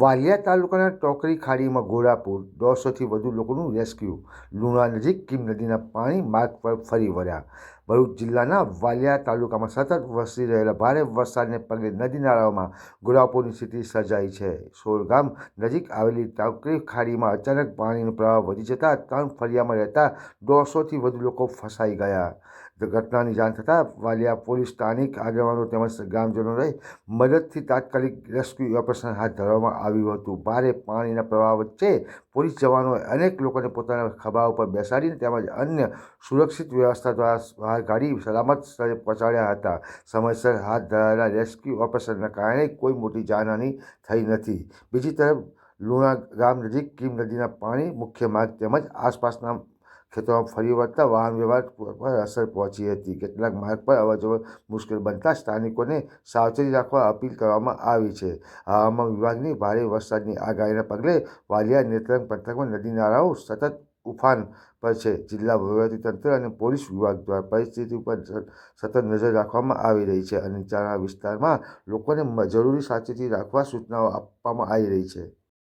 વાલિયા તાલુકાના ટોકરી ખાડીમાં ઘોડાપુર 150થી વધુ લોકોનું રેસ્ક્યુ. લુણા નજીક કીમ નદીના પાણી માર્ગ પર ફરી વળ્યા. ભરૂચ જિલ્લાના વાલિયા તાલુકામાં સતત વરસી રહેલા ભારે વરસાદને પગલે નદી નાળાઓમાં ઘોડાપુરની સ્થિતિ સર્જાઈ છે. સોર ગામ નજીક આવેલી ટોકરી ખાડીમાં અચાનક પાણીનો પ્રવાહ વધી જતાં 3 ફળિયામાં રહેતા 150થી વધુ લોકો ફસાઈ ગયા. ઘટનાની જાણ થતાં વાલિયા પોલીસ, સ્થાનિક આગેવાનો તેમજ ગ્રામજનોએ મદદથી તાત્કાલિક રેસ્ક્યુ ઓપરેશન હાથ ધરવામાં આવ્યું હતું. ભારે પાણીના પ્રવાહ વચ્ચે પોલીસ જવાનોએ અનેક લોકોને પોતાના ખભા ઉપર બેસાડીને તેમજ અન્ય સુરક્ષિત વ્યવસ્થા દ્વારા બહાર કાઢી સલામત સ્થળે પહોંચાડ્યા હતા. સમયસર હાથ ધરાયેલા રેસ્ક્યુ ઓપરેશનના કારણે કોઈ મોટી જાનહાનિ થઈ નથી. બીજી તરફ લુણા ગામ નજીક કીમ નદીના પાણી મુખ્ય માર્ગ તેમજ આસપાસના ખેતરોમાં ફરી વળતા વાહન વ્યવહાર પર અસર પહોંચી હતી. કેટલાક માર્ગ પર અવરજવર મુશ્કેલ બનતા સ્થાનિકોને સાવચેતી રાખવા અપીલ કરવામાં આવી છે. હવામાન વિભાગની ભારે વરસાદની આગાહીના પગલે વાલિયા નેત્રંગ પંથકમાં નદી નાળાઓ સતત ઉફાન પર છે. જિલ્લા વહીવટીતંત્ર અને પોલીસ વિભાગ દ્વારા પરિસ્થિતિ ઉપર સતત નજર રાખવામાં આવી રહી છે અને નીચાણવાળા વિસ્તારમાં લોકોને જરૂરી સાવચેતી રાખવા સૂચનાઓ આપવામાં આવી રહી છે.